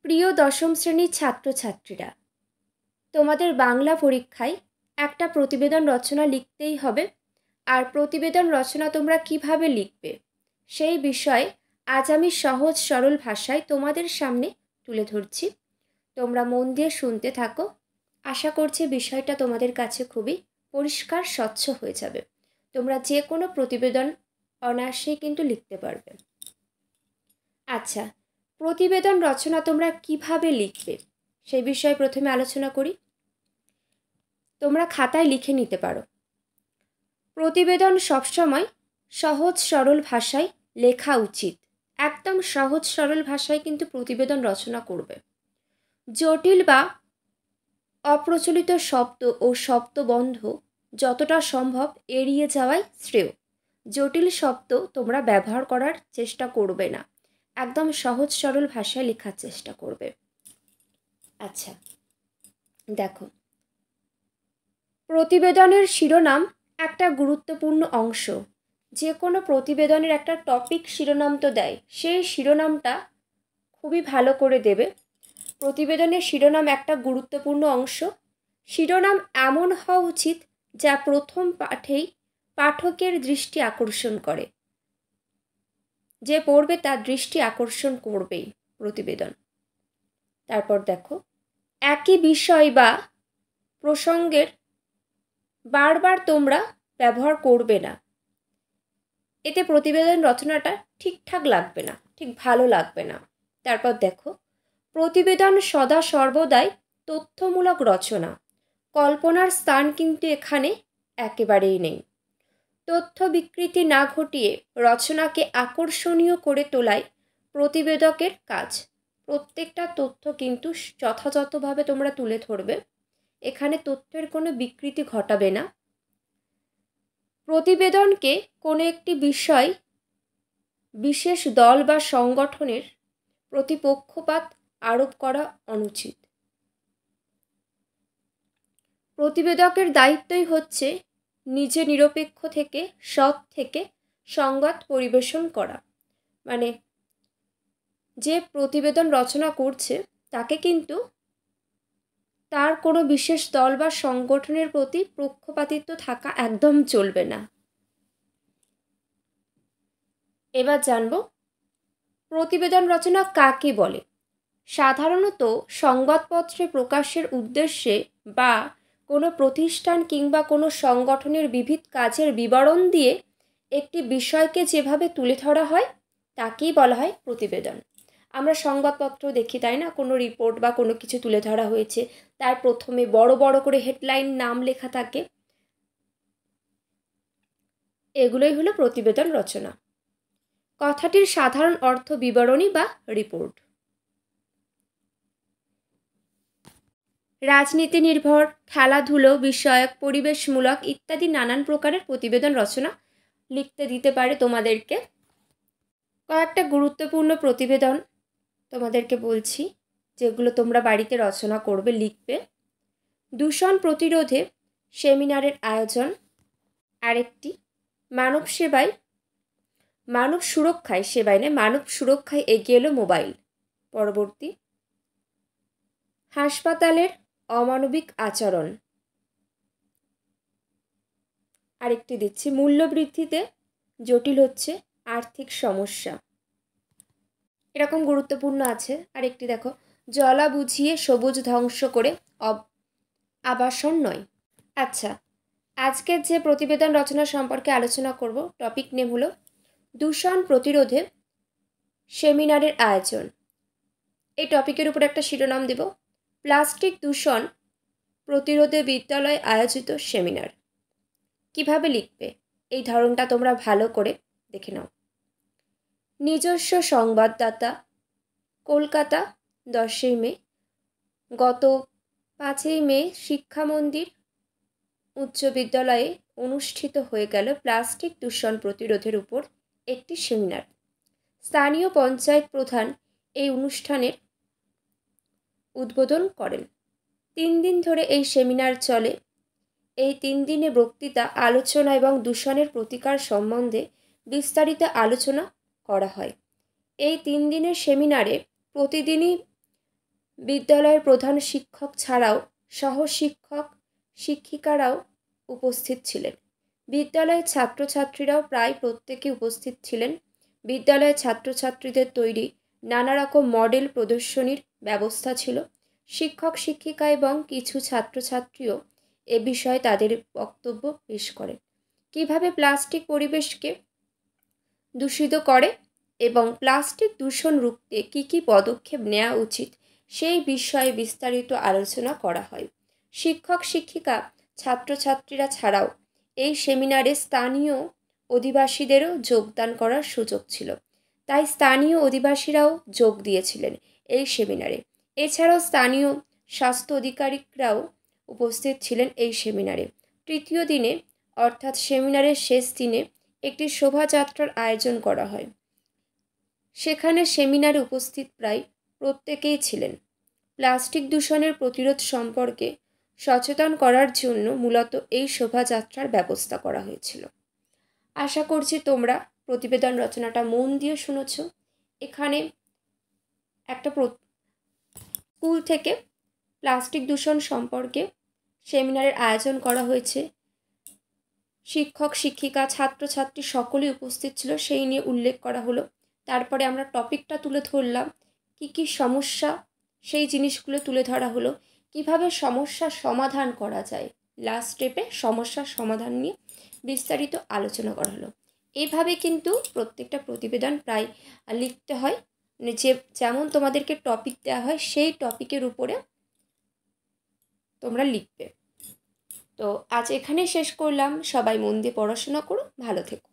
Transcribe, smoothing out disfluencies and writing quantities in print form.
প্রিয় দশম শ্রেণীর ছাত্রছাত্রীরা, তোমাদের বাংলা পরীক্ষায় একটা প্রতিবেদন রচনা লিখতেই হবে। আর প্রতিবেদন রচনা তোমরা কিভাবে লিখবে সেই বিষয়ে আজ আমি সহজ সরল ভাষায় তোমাদের সামনে তুলে ধরছি। তোমরা মন দিয়ে শুনতে থাকো। আশা করছি বিষয়টা তোমাদের কাছে খুবই পরিষ্কার স্বচ্ছ হয়ে যাবে। তোমরা যে কোনো প্রতিবেদন অনায়াসেই কিন্তু লিখতে পারবে। আচ্ছা, প্রতিবেদন রচনা তোমরা কিভাবে লিখবে সেই বিষয়ে প্রথমে আলোচনা করি। তোমরা খাতায় লিখে নিতে পারো। প্রতিবেদন সবসময় সহজ সরল ভাষায় লেখা উচিত। একদম সহজ সরল ভাষায় কিন্তু প্রতিবেদন রচনা করবে। জটিল বা অপ্রচলিত শব্দ ও শব্দবন্ধ যতটা সম্ভব এড়িয়ে যাওয়াই শ্রেয়। জটিল শব্দ তোমরা ব্যবহার করার চেষ্টা করবে না। একদম সহজ সরল ভাষায় লেখার চেষ্টা করবে। আচ্ছা, দেখো, প্রতিবেদনের শিরোনাম একটা গুরুত্বপূর্ণ অংশ। যে কোনো প্রতিবেদনের একটা টপিক শিরোনাম তো দেয়, সেই শিরোনামটা খুবই ভালো করে দেবে। প্রতিবেদনের শিরোনাম একটা গুরুত্বপূর্ণ অংশ। শিরোনাম এমন হওয়া উচিত যা প্রথম পাঠেই পাঠকের দৃষ্টি আকর্ষণ করে। যে পড়বে তার দৃষ্টি আকর্ষণ করবেই প্রতিবেদন। তারপর দেখো, একই বিষয় বা প্রসঙ্গের বারবার তোমরা ব্যবহার করবে না। এতে প্রতিবেদন রচনাটা ঠিকঠাক লাগবে না, ঠিক ভালো লাগবে না। তারপর দেখো, প্রতিবেদন সদা সর্বদাই তথ্যমূলক রচনা। কল্পনার স্থান কিন্তু এখানে একেবারেই নেই। তথ্য বিকৃতি না ঘটিয়ে রচনাকে আকর্ষণীয় করে তোলাই প্রতিবেদকের কাজ। প্রত্যেকটা তথ্য কিন্তু যথাযথভাবে তোমরা তুলে ধরবে। এখানে তথ্যের কোনো বিকৃতি ঘটাবে না। প্রতিবেদনকে কোনো একটি বিষয়, বিশেষ দল বা সংগঠনের প্রতি পক্ষপাত আরোপ করা অনুচিত। প্রতিবেদকের দায়িত্বই হচ্ছে নিজে নিরপেক্ষ থেকে, সৎ থেকে সংবাদ পরিবেশন করা। মানে যে প্রতিবেদন রচনা করছে তাকে কিন্তু তার কোনো বিশেষ দল বা সংগঠনের প্রতি পক্ষপাতিত্ব থাকা একদম চলবে না। এবার জানব প্রতিবেদন রচনা কাকে বলে। সাধারণত সংবাদপত্রে প্রকাশের উদ্দেশ্যে বা কোনো প্রতিষ্ঠান কিংবা কোনো সংগঠনের বিবিধ কাজের বিবরণ দিয়ে একটি বিষয়কে যেভাবে তুলে ধরা হয় তাকেই বলা হয় প্রতিবেদন। আমরা সংবাদপত্র দেখি, তাই না? কোনো রিপোর্ট বা কোনো কিছু তুলে ধরা হয়েছে, তার প্রথমে বড় বড় করে হেডলাইন নাম লেখা থাকে। এগুলোই হলো প্রতিবেদন রচনা। কথাটির সাধারণ অর্থ বিবরণী বা রিপোর্ট। রাজনীতি নির্ভর, খেলাধুলো বিষয়ক, পরিবেশমূলক ইত্যাদি নানান প্রকারের প্রতিবেদন রচনা লিখতে দিতে পারে তোমাদেরকে। কয়েকটা গুরুত্বপূর্ণ প্রতিবেদন তোমাদেরকে বলছি, যেগুলো তোমরা বাড়িতে রচনা করবে, লিখবে। দূষণ প্রতিরোধে সেমিনারের আয়োজন। আরেকটি, মানব সুরক্ষায় এগিয়ে এলো মোবাইল। পরবর্তী, হাসপাতালের অমানবিক আচরণ। আরেকটি দিচ্ছি, মূল্যবৃদ্ধিতে জটিল হচ্ছে আর্থিক সমস্যা। এরকম গুরুত্বপূর্ণ আছে। আরেকটি দেখো, জলা বুঝিয়ে সবুজ ধ্বংস করে আবাসন নয়। আচ্ছা, আজকের যে প্রতিবেদন রচনা সম্পর্কে আলোচনা করব, টপিক নেম হলো দূষণ প্রতিরোধে সেমিনারের আয়োজন। এই টপিকের উপর একটা শিরোনাম দেব, প্লাস্টিক দূষণ প্রতিরোধে বিদ্যালয়ে আয়োজিত সেমিনার। কিভাবে লিখবে এই ধরনটা তোমরা ভালো করে দেখে নাও। নিজস্ব সংবাদদাতা, কলকাতা, 10ই মে। গত 5ই মে শিক্ষা মন্দির উচ্চ বিদ্যালয়ে অনুষ্ঠিত হয়ে গেল প্লাস্টিক দূষণ প্রতিরোধের উপর একটি সেমিনার। স্থানীয় পঞ্চায়েত প্রধান এই অনুষ্ঠানের উদ্বোধন করেন। 3 দিন ধরে এই সেমিনার চলে। এই 3 দিনে বক্তৃতা, আলোচনা এবং দূষণের প্রতিকার সম্বন্ধে বিস্তারিত আলোচনা করা হয়। এই 3 দিনের সেমিনারে প্রতিদিনই বিদ্যালয়ের প্রধান শিক্ষক ছাড়াও সহশিক্ষক শিক্ষিকারাও উপস্থিত ছিলেন। বিদ্যালয়ের ছাত্রছাত্রীরাও প্রায় প্রত্যেকে উপস্থিত ছিলেন। বিদ্যালয়ের ছাত্রছাত্রীদের তৈরি নানা রকম মডেল প্রদর্শনীর ব্যবস্থা ছিল। শিক্ষক শিক্ষিকা এবং কিছু ছাত্রছাত্রীও এ বিষয়ে তাদের বক্তব্য পেশ করেন। কিভাবে প্লাস্টিক পরিবেশকে দূষিত করে এবং প্লাস্টিক দূষণ রুখতে কী কী পদক্ষেপ নেওয়া উচিত সেই বিষয়ে বিস্তারিত আলোচনা করা হয়। শিক্ষক শিক্ষিকা ছাত্রছাত্রীরা ছাড়াও এই সেমিনারে স্থানীয় অধিবাসীদেরও যোগদান করার সুযোগ ছিল, তাই স্থানীয় অধিবাসীরাও যোগ দিয়েছিলেন এই সেমিনারে। এছাড়াও স্থানীয় স্বাস্থ্য আধিকারিকরাও উপস্থিত ছিলেন এই সেমিনারে। তৃতীয় দিনে অর্থাৎ সেমিনারের শেষ দিনে একটি শোভাযাত্রার আয়োজন করা হয়। সেখানে সেমিনারে উপস্থিত প্রায় প্রত্যেকেই ছিলেন। প্লাস্টিক দূষণের প্রতিরোধ সম্পর্কে সচেতন করার জন্য মূলত এই শোভাযাত্রার ব্যবস্থা করা হয়েছিল। আশা করছি তোমরা প্রতিবেদন রচনাটা মন দিয়ে শুনেছ। এখানে একটা স্কুল থেকে প্লাস্টিক দূষণ সম্পর্কে সেমিনারের আয়োজন করা হয়েছে। শিক্ষক শিক্ষিকা ছাত্রছাত্রী সকলেই উপস্থিত ছিল, সেই নিয়ে উল্লেখ করা হলো। তারপরে আমরা টপিকটা তুলে ধরলাম, কী কী সমস্যা সেই জিনিসগুলো তুলে ধরা হলো, কিভাবে সমস্যার সমাধান করা যায়। লাস্ট স্টেপে সমস্যার সমাধান নিয়ে বিস্তারিত আলোচনা করা হলো। এইভাবে কিন্তু প্রত্যেকটা প্রতিবেদন প্রায় লিখতে হয়, মানে যেমন তোমাদেরকে টপিক দেওয়া হয় সেই টপিকের উপরে তোমরা লিখবে। তো আজ এখানেই শেষ করলাম। সবাই মন দিয়ে পড়াশোনা করো, ভালো থেকো।